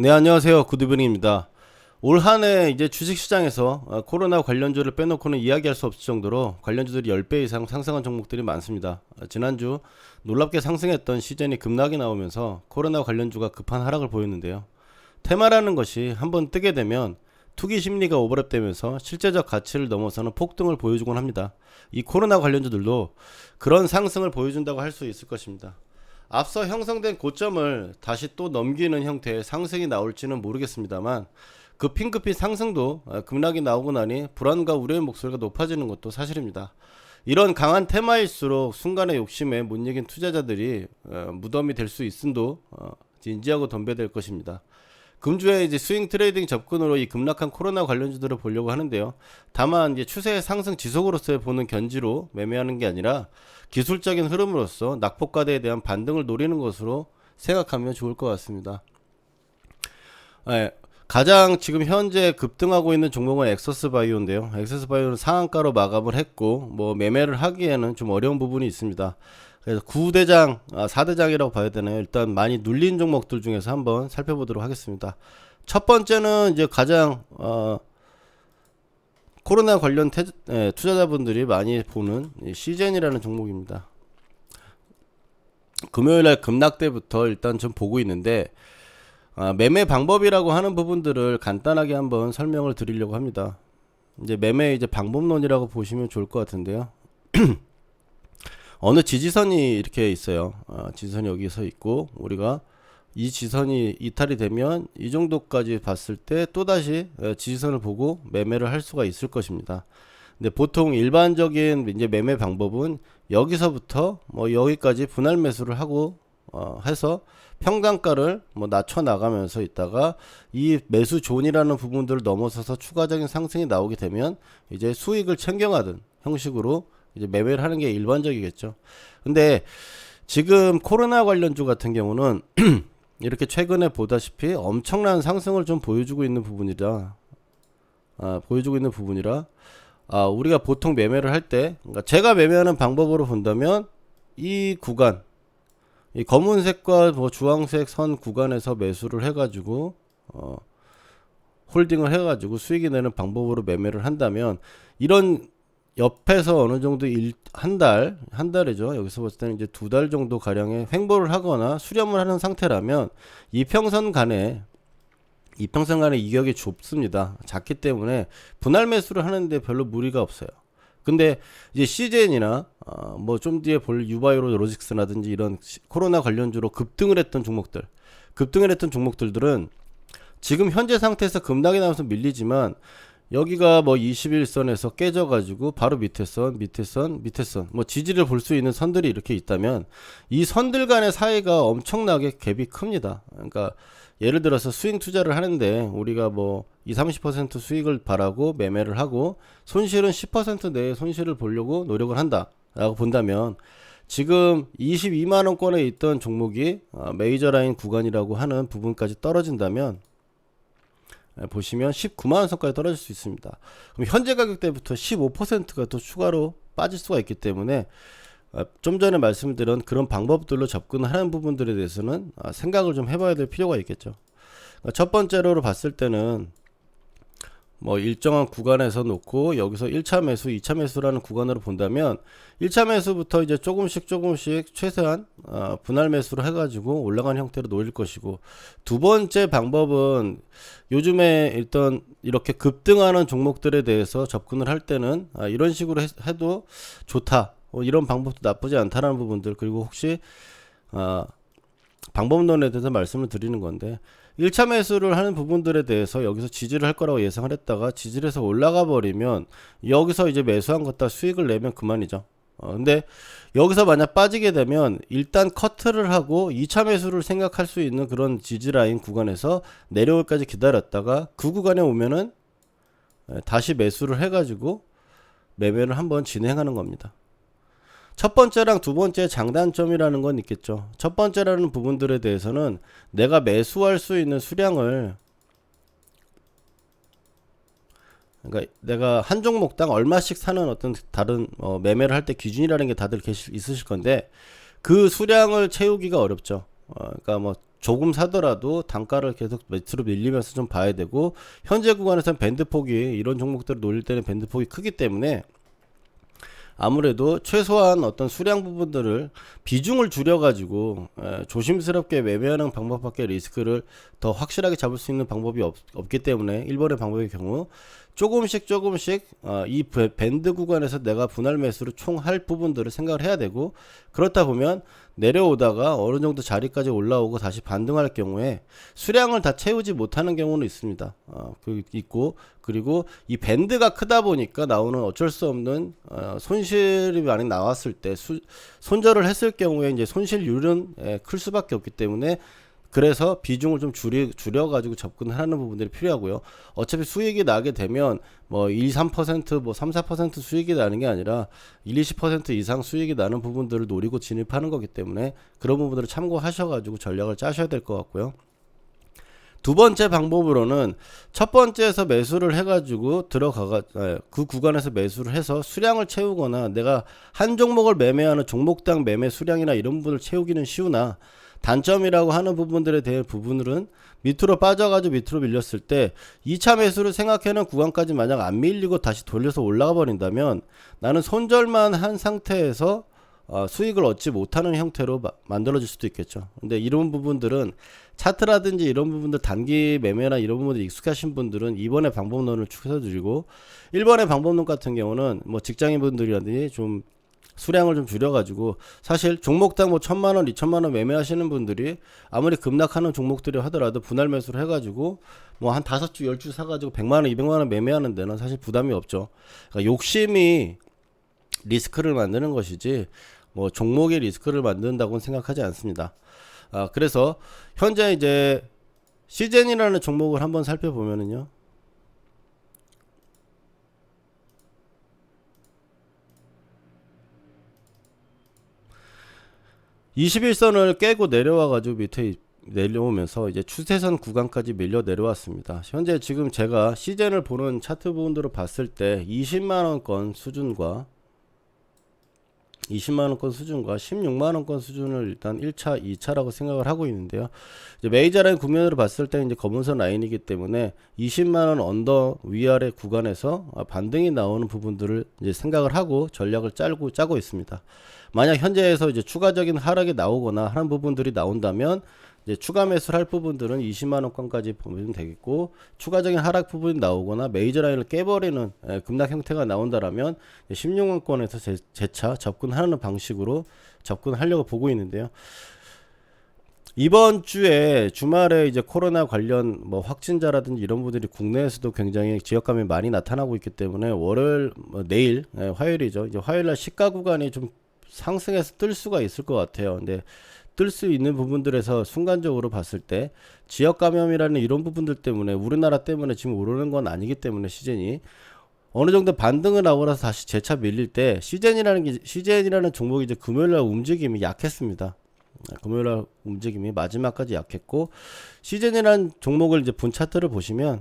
네, 안녕하세요. 굿이브닝입니다. 올 한 해 이제 주식시장에서 코로나 관련주를 빼놓고는 이야기할 수 없을 정도로 관련주들이 10배 이상 상승한 종목들이 많습니다. 지난주 놀랍게 상승했던 시젠이 급락이 나오면서 코로나 관련주가 급한 하락을 보였는데요. 테마라는 것이 한번 뜨게 되면 투기 심리가 오버랩되면서 실제적 가치를 넘어서는 폭등을 보여주곤 합니다. 이 코로나 관련주들도 그런 상승을 보여준다고 할 수 있을 것입니다. 앞서 형성된 고점을 다시 또 넘기는 형태의 상승이 나올지는 모르겠습니다만 급힌 상승도 급락이 나오고 나니 불안과 우려의 목소리가 높아지는 것도 사실입니다. 이런 강한 테마일수록 순간의 욕심에 못 이긴 투자자들이 무덤이 될 수 있음도 인지하고 덤벼들 것입니다. 금주에 이제 스윙 트레이딩 접근으로 이 급락한 코로나 관련주들을 보려고 하는데요. 다만 이제 추세의 상승 지속으로서의 보는 견지로 매매하는 게 아니라 기술적인 흐름으로서 낙폭과대에 대한 반등을 노리는 것으로 생각하면 좋을 것 같습니다. 가장 지금 현재 급등하고 있는 종목은 엑서스바이오인데요. 엑서스바이오는 상한가로 마감을 했고 매매를 하기에는 좀 어려운 부분이 있습니다. 그래서 9대장, 4대장이라고 봐야 되나요? 일단 많이 눌린 종목들 중에서 한번 살펴보도록 하겠습니다. 첫 번째는 이제 가장 코로나 관련 투자자분들이 많이 보는 시젠이라는 종목입니다. 금요일날 급락 때부터 일단 좀 보고 있는데 매매 방법이라고 하는 부분들을 간단하게 한번 설명을 드리려고 합니다. 이제 매매 이제 방법론이라고 보시면 좋을 것 같은데요. 어느 지지선이 이렇게 있어요. 지지선이 여기서 있고 우리가 이 지지선이 이탈이 되면 이 정도까지 봤을 때 또다시 지지선을 보고 매매를 할 수가 있을 것입니다. 근데 보통 일반적인 이제 매매 방법은 여기서부터 여기까지 분할 매수를 하고 해서 평단가를 낮춰 나가면서 있다가 이 매수 존이라는 부분들을 넘어서서 추가적인 상승이 나오게 되면 이제 수익을 챙겨가는 형식으로 이제 매매를 하는 게 일반적이겠죠. 근데 지금 코로나 관련주 같은 경우는 이렇게 최근에 보다시피 엄청난 상승을 좀 보여주고 있는 부분이라 우리가 보통 매매를 할 때, 그러니까 제가 매매하는 방법으로 본다면 이 구간, 이 검은색과 주황색 선 구간에서 매수를 해가지고 홀딩을 해가지고 수익이 내는 방법으로 매매를 한다면 이런 옆에서 어느 정도 한 달이죠. 여기서 봤을 때는 이제 2달 정도 가량의 횡보를 하거나 수렴을 하는 상태라면 이평선 간의 이격이 좁습니다. 작기 때문에 분할 매수를 하는데 별로 무리가 없어요. 근데 이제 CJN이나 좀 뒤에 볼 유바이오 로직스라든지 이런 코로나 관련주로 급등을 했던 종목들은 지금 현재 상태에서 급락이 나면서 밀리지만 여기가 21선에서 깨져가지고 바로 밑에 선 지지를 볼 수 있는 선들이 이렇게 있다면 이 선들 간의 사이가 엄청나게 갭이 큽니다. 그러니까 예를 들어서 스윙 투자를 하는데 우리가 20-30% 수익을 바라고 매매를 하고 손실은 10% 내에 손실을 보려고 노력을 한다 라고 본다면 지금 22만원권에 있던 종목이 메이저 라인 구간이라고 하는 부분까지 떨어진다면 보시면 19만원 선까지 떨어질 수 있습니다. 그럼 현재 가격대부터 15%가 또 추가로 빠질 수가 있기 때문에 좀 전에 말씀드린 그런 방법들로 접근하는 부분들에 대해서는 생각을 좀 해봐야 될 필요가 있겠죠. 첫 번째로 봤을 때는 일정한 구간에서 놓고 여기서 1차 매수, 2차 매수라는 구간으로 본다면 1차 매수부터 이제 조금씩 최소한 분할 매수를 해가지고 올라가는 형태로 놓일 것이고, 두 번째 방법은 요즘에 일단 이렇게 급등하는 종목들에 대해서 접근을 할 때는 이런 식으로 해도 좋다, 이런 방법도 나쁘지 않다라는 부분들, 그리고 혹시 방법론에 대해서 말씀을 드리는 건데 1차 매수를 하는 부분들에 대해서 여기서 지지를 할 거라고 예상을 했다가 지지를 해서 올라가 버리면 여기서 이제 매수한 것 다 수익을 내면 그만이죠. 근데 여기서 만약 빠지게 되면 일단 커트를 하고 2차 매수를 생각할 수 있는 그런 지지 라인 구간에서 내려올까지 기다렸다가 그 구간에 오면은 다시 매수를 해가지고 매매를 한번 진행하는 겁니다. 첫 번째랑 두 번째 장단점이라는 건 있겠죠. 첫 번째라는 부분들에 대해서는 내가 매수할 수 있는 수량을, 그러니까 내가 한 종목당 얼마씩 사는 어떤 다른 매매를 할 때 기준이라는 게 다들 있으실 건데 그 수량을 채우기가 어렵죠. 그러니까 조금 사더라도 단가를 계속 밑으로 밀리면서 좀 봐야 되고, 현재 구간에서는 밴드폭이, 이런 종목들을 노릴 때는 밴드폭이 크기 때문에 아무래도 최소한 어떤 수량 부분들을 비중을 줄여가지고 조심스럽게 매매하는 방법밖에 리스크를 더 확실하게 잡을 수 있는 방법이 없기 때문에 1번의 방법의 경우 조금씩 이 밴드 구간에서 내가 분할 매수를 총 할 부분들을 생각을 해야 되고, 그렇다 보면 내려오다가 어느 정도 자리까지 올라오고 다시 반등할 경우에 수량을 다 채우지 못하는 경우는 있습니다. 그리고 이 밴드가 크다 보니까 나오는 어쩔 수 없는 손실이 많이 나왔을 때 손절을 했을 경우에 이제 손실률은 클 수밖에 없기 때문에, 그래서 비중을 좀 줄여가지고 접근하는 부분들이 필요하고요. 어차피 수익이 나게 되면 뭐 1, 3%, 뭐 3, 4% 수익이 나는 게 아니라 1, 20% 이상 수익이 나는 부분들을 노리고 진입하는 거기 때문에 그런 부분들을 참고하셔가지고 전략을 짜셔야 될 것 같고요. 두 번째 방법으로는 첫 번째에서 매수를 해가지고 그 구간에서 매수를 해서 수량을 채우거나, 내가 한 종목을 매매하는 종목당 매매 수량이나 이런 부분을 채우기는 쉬우나, 단점이라고 하는 부분들에 대한 부분들은 밑으로 빠져가지고 밑으로 밀렸을 때 2차 매수를 생각해놓은 구간까지 만약 안 밀리고 다시 돌려서 올라가 버린다면 나는 손절만 한 상태에서 수익을 얻지 못하는 형태로 만들어질 수도 있겠죠. 근데 이런 부분들은 차트라든지 이런 부분들, 단기 매매나 이런 부분들 익숙하신 분들은 2번의 방법론을 추천드리고, 1번의 방법론 같은 경우는 뭐 직장인분들이라든지 좀 수량을 좀 줄여가지고, 사실 종목당 뭐 1,000만원, 2,000만원 매매하시는 분들이 아무리 급락하는 종목들이 하더라도 분할 매수를 해가지고 뭐 한 5주, 10주 사가지고 100만원, 200만원 매매하는 데는 사실 부담이 없죠. 그러니까 욕심이 리스크를 만드는 것이지 뭐 종목의 리스크를 만든다고는 생각하지 않습니다. 그래서 현재 이제 시젠이라는 종목을 한번 살펴보면은요, 21선을 깨고 내려와가지고 밑에 내려오면서 이제 추세선 구간까지 밀려 내려왔습니다. 현재 지금 제가 시젠을 보는 차트 부분으로 봤을 때 20만원권 수준과 16만원권 수준을 일단 1차, 2차라고 생각을 하고 있는데요. 이제 메이저 라인 국면으로 봤을 때 이제 검은선 라인이기 때문에 20만원 언더 위아래 구간에서 반등이 나오는 부분들을 이제 생각을 하고 전략을 짜고 있습니다. 만약 현재에서 이제 추가적인 하락이 나오거나 하는 부분들이 나온다면 이제 추가 매수를 할 부분들은 20만원권까지 보면 되겠고, 추가적인 하락 부분이 나오거나 메이저 라인을 깨버리는 급락 형태가 나온다라면 16만원권에서 재차 접근하는 방식으로 접근하려고 보고 있는데요. 이번 주에 주말에 이제 코로나 관련 뭐 확진자라든지 이런 분들이 국내에서도 굉장히 지역감이 많이 나타나고 있기 때문에 월요일, 내일, 화요일이죠. 이제 화요일날 시가 구간이 좀 상승해서 뜰 수가 있을 것 같아요. 근데 뜰 수 있는 부분들에서 순간적으로 봤을 때 지역 감염이라는 이런 부분들 때문에, 우리나라 때문에 지금 오르는 건 아니기 때문에 시젠이 어느 정도 반등을 나오고 나서 다시 재차 밀릴 때 시젠이라는 종목이 이제 금요일날 움직임이 약했습니다. 금요일날 움직임이 마지막까지 약했고, 시젠이라는 종목을 이제 분 차트를 보시면,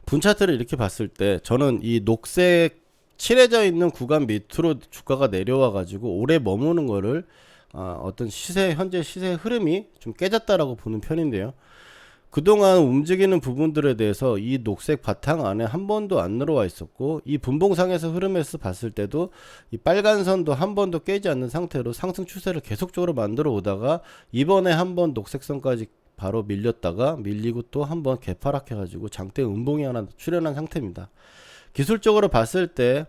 분 차트를 이렇게 봤을 때 저는 이 녹색 칠해져 있는 구간 밑으로 주가가 내려와 가지고 오래 머무는 거를 어떤 현재 시세 흐름이 좀 깨졌다라고 보는 편인데요. 그동안 움직이는 부분들에 대해서 이 녹색 바탕 안에 한 번도 안 들어와 있었고, 이 분봉상에서 흐름에서 봤을 때도 이 빨간 선도 한 번도 깨지 않는 상태로 상승 추세를 계속적으로 만들어 오다가 이번에 한 번 녹색선까지 바로 밀리고 또 한 번 개파락해 가지고 장대 음봉이 하나 출현한 상태입니다. 기술적으로 봤을 때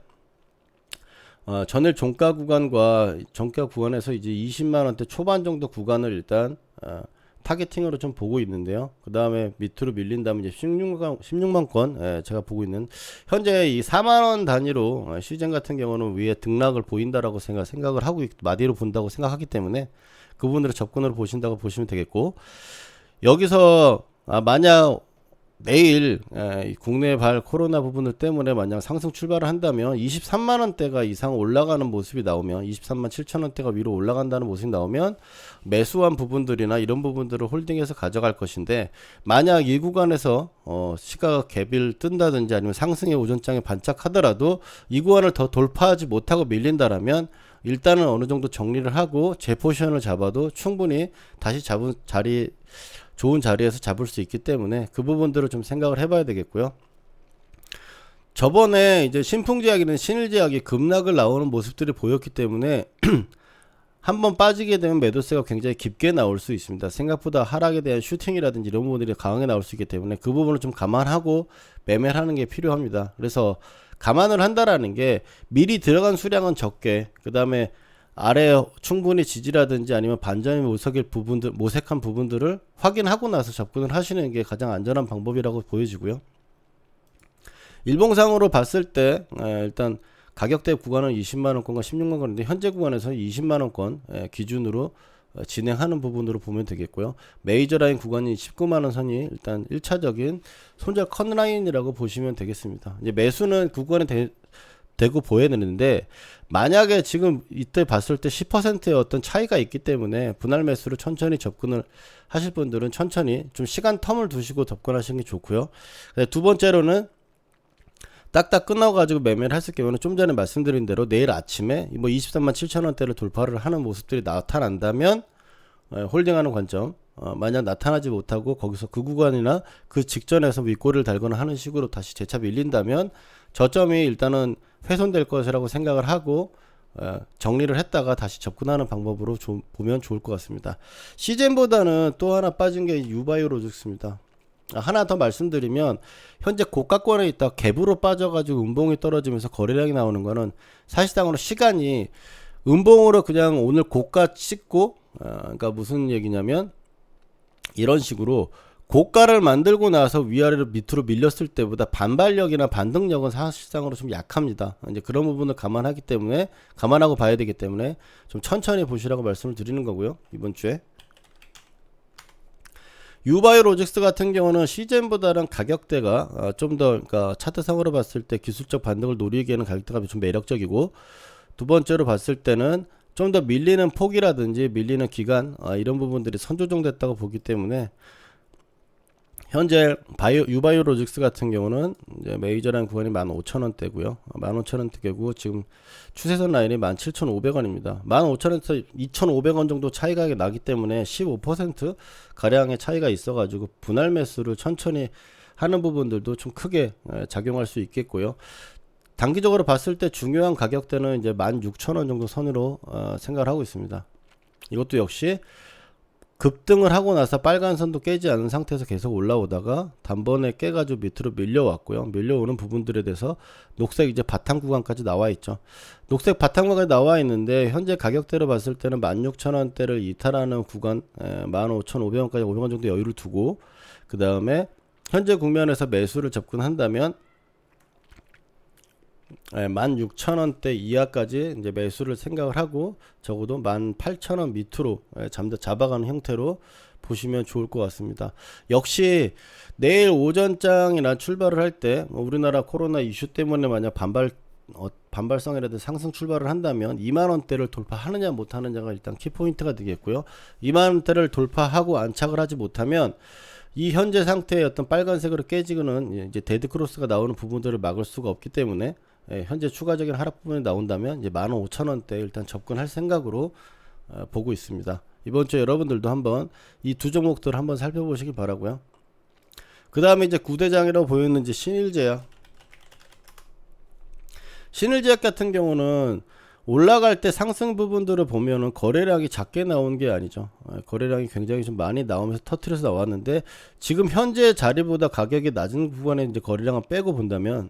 전일 종가 구간에서 이제 20만원대 초반 정도 구간을 일단 타겟팅으로 좀 보고 있는데요. 그 다음에 밑으로 밀린다면 이제 16만권 제가 보고 있는, 현재 이 4만원 단위로 시즌 같은 경우는 위에 등락을 보인다라고 생각을 하고 마디로 본다고 생각하기 때문에 그분들의 접근으로 보신다고 보시면 되겠고, 여기서 만약 내일 국내발 코로나 부분들 때문에 만약 상승 출발을 한다면 23만원대가 이상 올라가는 모습이 나오면, 23만 7천원대가 위로 올라간다는 모습이 나오면 매수한 부분들이나 이런 부분들을 홀딩해서 가져갈 것인데, 만약 이 구간에서 시가가 갭을 뜬다든지 아니면 상승의 오전장에 반짝하더라도 이 구간을 더 돌파하지 못하고 밀린다라면 일단은 어느 정도 정리를 하고 제 포지션을 잡아도 충분히 다시 잡은 자리, 좋은 자리에서 잡을 수 있기 때문에 그 부분들을 좀 생각을 해봐야 되겠고요. 저번에 이제 신풍제약이나 신일제약이 급락을 나오는 모습들이 보였기 때문에 한번 빠지게 되면 매도세가 굉장히 깊게 나올 수 있습니다. 생각보다 하락에 대한 슈팅이라든지 이런 부분들이 강하게 나올 수 있기 때문에 그 부분을 좀 감안하고 매매를 하는 게 필요합니다. 그래서 감안을 한다라는 게 미리 들어간 수량은 적게, 그 다음에 아래 충분히 지지라든지 아니면 반전이 모색한 부분들을 확인하고 나서 접근을 하시는 게 가장 안전한 방법이라고 보여지고요. 일봉상으로 봤을 때 일단 가격대 구간은 20만원권과 16만원권인데 현재 구간에서 20만원권 기준으로 진행하는 부분으로 보면 되겠고요. 메이저 라인 구간이 19만원 선이 일단 1차적인 손절 컨라인이라고 보시면 되겠습니다. 이제 매수는 그 구간에 되고 보여야 되는데, 만약에 지금 이때 봤을 때 10%의 어떤 차이가 있기 때문에 분할 매수로 천천히 접근을 하실 분들은 천천히 좀 시간 텀을 두시고 접근하시는 게 좋고요. 두 번째로는 딱딱 끝나가지고 매매를 했을 경우는 좀 전에 말씀드린 대로 내일 아침에 뭐 23만 7천원대를 돌파를 하는 모습들이 나타난다면 홀딩하는 관점, 만약 나타나지 못하고 거기서 그 구간이나 그 직전에서 윗꼬리를 달거나 하는 식으로 다시 재차 밀린다면 저점이 일단은 훼손될 것이라고 생각을 하고 정리를 했다가 다시 접근하는 방법으로 보면 좋을 것 같습니다. 시젠보다는 또 하나 빠진 게 유바이오로직스입니다. 하나 더 말씀드리면 현재 고가권에 있다 갭으로 빠져가지고 음봉이 떨어지면서 거래량이 나오는 거는 사실상으로 시간이 음봉으로 그냥 오늘 고가 찍고 그러니까 무슨 얘기냐면 이런 식으로 고가를 만들고 나서 위아래로 밑으로 밀렸을 때보다 반발력이나 반등력은 사실상으로 좀 약합니다. 이제 그런 부분을 감안하고 봐야 되기 때문에 좀 천천히 보시라고 말씀을 드리는 거고요. 이번 주에 유바이오로직스 같은 경우는 시젠보다는 가격대가 좀 더, 그러니까 차트상으로 봤을 때 기술적 반등을 노리기에는 가격대가 좀 매력적이고, 두 번째로 봤을 때는 좀 더 밀리는 폭이라든지 밀리는 기간 이런 부분들이 선조정됐다고 보기 때문에 현재 유바이오로직스 같은 경우는 이제 메이저라인 구간이 15,000원대고요. 15,000원대고 지금 추세선 라인이 17,500원입니다. 15,000원에서 2,500원 정도 차이가 나기 때문에 15% 가량의 차이가 있어가지고 분할 매수를 천천히 하는 부분들도 좀 크게 작용할 수 있겠고요. 단기적으로 봤을 때 중요한 가격대는 이제 16,000원 정도 선으로 생각을 하고 있습니다. 이것도 역시 급등을 하고 나서 빨간 선도 깨지 않은 상태에서 계속 올라오다가 단번에 깨가지고 밑으로 밀려왔고요. 밀려오는 부분들에 대해서 녹색 이제 바탕 구간까지 나와 있죠. 녹색 바탕 구간에 나와 있는데 현재 가격대로 봤을 때는 16,000원대를 이탈하는 구간 15,500원까지 500원 정도 여유를 두고, 그 다음에 현재 국면에서 매수를 접근한다면 16,000원대 이하까지 이제 매수를 생각을 하고 적어도 18,000원 밑으로 잡아가는 형태로 보시면 좋을 것 같습니다. 역시 내일 오전장이나 출발을 할 때 우리나라 코로나 이슈 때문에 만약 반발성이라든지 상승 출발을 한다면 2만원대를 돌파하느냐 못하느냐가 일단 키포인트가 되겠고요. 2만원대를 돌파하고 안착을 하지 못하면 이 현재 상태의 어떤 빨간색으로 깨지고는 이제 데드크로스가 나오는 부분들을 막을 수가 없기 때문에 현재 추가적인 하락 부분이 나온다면 이제 15,000원대 일단 접근할 생각으로 보고 있습니다. 이번 주에 여러분들도 한번 이 두 종목들 한번 살펴보시기 바라고요. 그 다음에 이제 구대장이라고 보였는지 신일제약 같은 경우는 올라갈 때 상승 부분들을 보면은 거래량이 작게 나온 게 아니죠. 거래량이 굉장히 좀 많이 나오면서 터트려서 나왔는데 지금 현재 자리보다 가격이 낮은 구간에 이제 거래량을 빼고 본다면,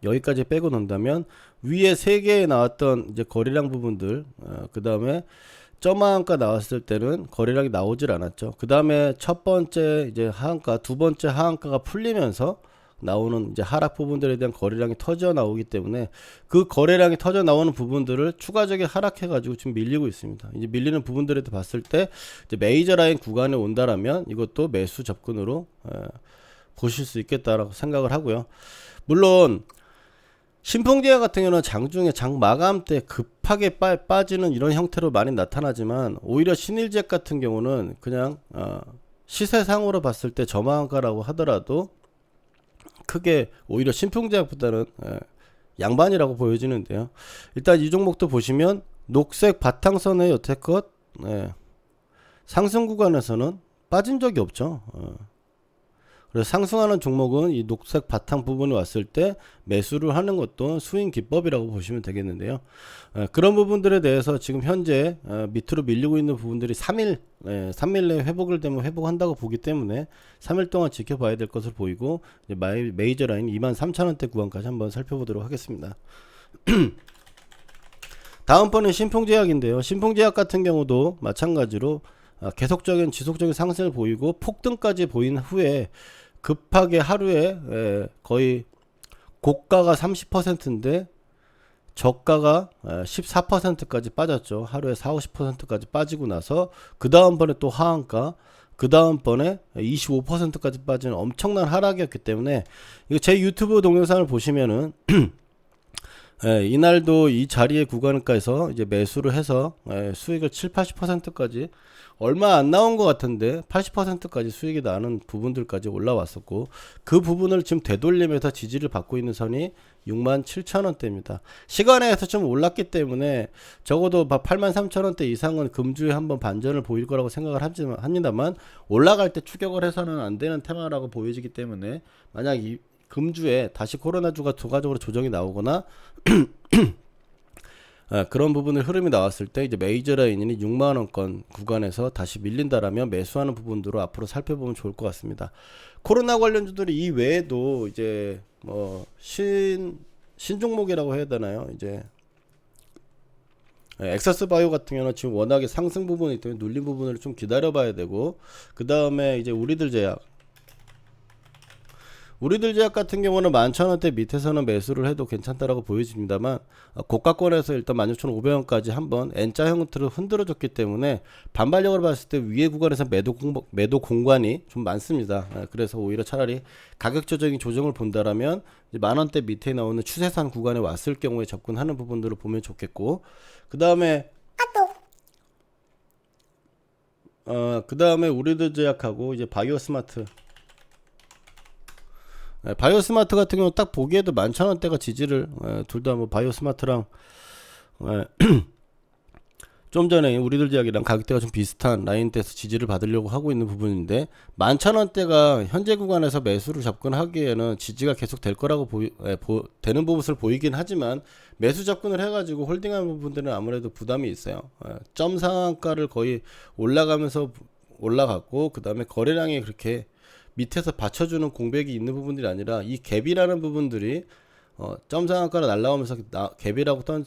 여기까지 빼고 논다면 위에 3개에 나왔던 이제 거래량 부분들, 그 다음에 점하한가 나왔을 때는 거래량이 나오질 않았죠. 그 다음에 첫 번째 이제 하한가, 두 번째 하한가가 풀리면서 나오는 이제 하락 부분들에 대한 거래량이 터져 나오기 때문에 그 거래량이 터져 나오는 부분들을 추가적인 하락해 가지고 지금 밀리고 있습니다. 이제 밀리는 부분들에 봤을 때 이제 메이저 라인 구간에 온다라면 이것도 매수 접근으로 보실 수 있겠다라고 생각을 하고요. 물론 신풍제약 같은 경우는 장중에 장 마감 때 급하게 빠지는 이런 형태로 많이 나타나지만 오히려 신일제약 같은 경우는 그냥 시세상으로 봤을 때 저마한가라고 하더라도 크게 오히려 신풍제약보다는 양반이라고 보여지는데요. 일단 이 종목도 보시면 녹색 바탕선의 여태껏 상승 구간에서는 빠진 적이 없죠. 그래서 상승하는 종목은 이 녹색 바탕 부분이 왔을 때 매수를 하는 것도 스윙 기법이라고 보시면 되겠는데요. 그런 부분들에 대해서 지금 현재 밑으로 밀리고 있는 부분들이 3일 내에 회복을 되면 회복한다고 보기 때문에 3일 동안 지켜봐야 될 것으로 보이고, 이제 메이저 라인 23,000원대 구간까지 한번 살펴보도록 하겠습니다. 다음번은 신풍제약인데요. 신풍제약 같은 경우도 마찬가지로 계속적인 지속적인 상승을 보이고 폭등까지 보인 후에 급하게 하루에 거의 고가가 30%인데 저가가 14%까지 빠졌죠. 하루에 40~50%까지 빠지고 나서 그 다음번에 또 하한가, 그 다음번에 25%까지 빠지는 엄청난 하락이었기 때문에, 이거 제 유튜브 동영상을 보시면은 이날도 이 자리의 구간가에서 이제 매수를 해서 수익을 7~80%까지, 얼마 안 나온 것 같은데 80%까지 수익이 나는 부분들까지 올라왔었고, 그 부분을 지금 되돌리면서 지지를 받고 있는 선이 67,000원대입니다. 시간에서 좀 올랐기 때문에 적어도 83,000원대 이상은 금주에 한번 반전을 보일 거라고 생각을 합니다만, 올라갈 때 추격을 해서는 안 되는 테마라고 보여지기 때문에, 만약 이 금주에 다시 코로나주가 추가적으로 조정이 나오거나 그런 부분의 흐름이 나왔을 때 이제 메이저 라인이 6만원권 구간에서 다시 밀린다라면 매수하는 부분으로 앞으로 살펴보면 좋을 것 같습니다. 코로나 관련주들이 이 외에도 이제 뭐 신종목이라고 해야 되나요? 이제 엑서스 바이오 같은 경우는 지금 워낙에 상승 부분이 때문에 눌린 부분을 좀 기다려 봐야 되고, 그 다음에 이제 우리들 제약 같은 경우는 11,000원대 밑에서는 매수를 해도 괜찮다라고 보여집니다만, 고가권에서 일단 16,500원까지 한번 N자 형태로 흔들어줬기 때문에 반발력을 봤을 때 위에 구간에서 매도 공간이 좀 많습니다. 그래서 오히려 차라리 가격적인 조정을 본다라면 이제 만원대 밑에 나오는 추세선 구간에 왔을 경우에 접근하는 부분들을 보면 좋겠고, 그 다음에 우리들 제약하고 이제 바이오스마트 바이오스마트 같은 경우는 딱 보기에도 11,000원대가 지지를, 둘 다 뭐 바이오스마트랑 좀 전에 우리들 제약이랑 가격대가 좀 비슷한 라인대에서 지지를 받으려고 하고 있는 부분인데, 11,000원대가 현재 구간에서 매수를 접근하기에는 지지가 계속 될 거라고 되는 부분을 보이긴 하지만, 매수 접근을 해가지고 홀딩하는 부분들은 아무래도 부담이 있어요. 점 상한가를 거의 올라가면서 올라갔고, 그 다음에 거래량이 그렇게 밑에서 받쳐주는 공백이 있는 부분들이 아니라, 이 갭이라는 부분들이 점 상한가로 날라오면서 갭이라고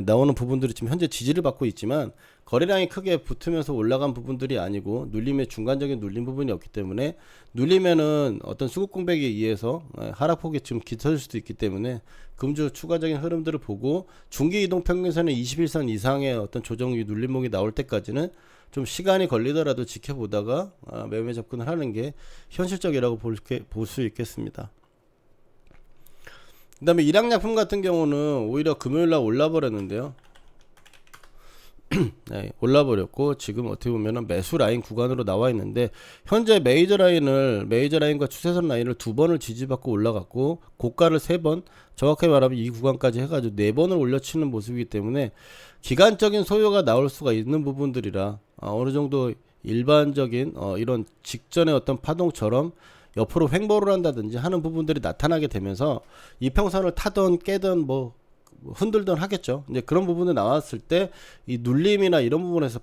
나오는 부분들이 지금 현재 지지를 받고 있지만, 거래량이 크게 붙으면서 올라간 부분들이 아니고 눌림의 중간적인 눌림 부분이 없기 때문에, 눌리면은 어떤 수급 공백에 의해서 하락폭이 지금 깃터질 수도 있기 때문에, 금주 추가적인 흐름들을 보고 중기 이동 평균선의 21선 이상의 어떤 조정이 눌림목이 나올 때까지는 좀 시간이 걸리더라도 지켜보다가 매매 접근을 하는 게 현실적이라고 볼 수 있겠습니다. 그 다음에 일양약품 같은 경우는 오히려 금요일날 올라버렸는데요. 올라버렸고 지금 어떻게 보면은 매수 라인 구간으로 나와 있는데, 현재 메이저 라인과 추세선 라인을 2번을 지지받고 올라갔고, 고가를 3번, 정확하게 말하면 이 구간까지 해가지고 4번을 올려치는 모습이기 때문에 기간적인 소요가 나올 수가 있는 부분들이라, 어느 정도 일반적인 이런 직전의 어떤 파동처럼 옆으로 횡보를 한다든지 하는 부분들이 나타나게 되면서 이평선을 타던 깨던 뭐 흔들던 하겠죠. 이제 그런 부분이 나왔을 때 이 눌림이나 이런 부분에서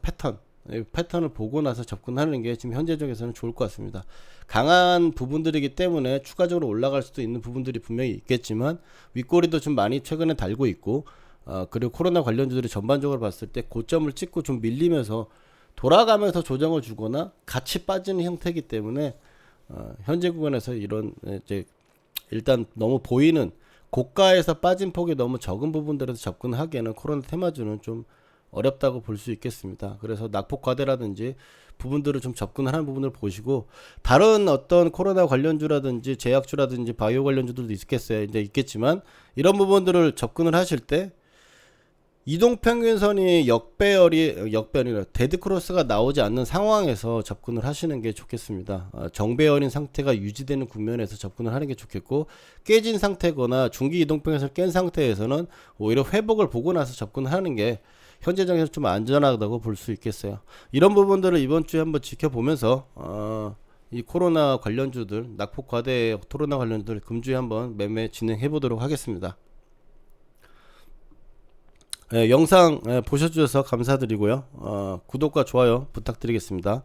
패턴을 보고 나서 접근하는 게 지금 현재적에서는 좋을 것 같습니다. 강한 부분들이기 때문에 추가적으로 올라갈 수도 있는 부분들이 분명히 있겠지만, 윗꼬리도 좀 많이 최근에 달고 있고, 그리고 코로나 관련주들이 전반적으로 봤을 때 고점을 찍고 좀 밀리면서 돌아가면서 조정을 주거나 같이 빠지는 형태이기 때문에, 현재 구간에서 이런 이제 일단 너무 보이는 고가에서 빠진 폭이 너무 적은 부분들에서 접근하기에는 코로나 테마주는 좀 어렵다고 볼 수 있겠습니다. 그래서 낙폭 과대라든지 부분들을 좀 접근을 하는 부분을 보시고, 다른 어떤 코로나 관련주라든지 제약주라든지 바이오 관련주들도 있겠지만, 이런 부분들을 접근을 하실 때 이동평균선이 역배열이 데드크로스가 나오지 않는 상황에서 접근을 하시는 게 좋겠습니다. 정배열인 상태가 유지되는 국면에서 접근을 하는 게 좋겠고, 깨진 상태거나 중기 이동평균선을 깬 상태에서는 오히려 회복을 보고 나서 접근을 하는 게 현재 장에서 좀 안전하다고 볼 수 있겠어요. 이런 부분들을 이번 주에 한번 지켜보면서 이 코로나 관련주들, 낙폭 과대 코로나 관련주들 금주에 한번 매매 진행해 보도록 하겠습니다. 영상 보셔주셔서 감사드리고요. 구독과 좋아요 부탁드리겠습니다.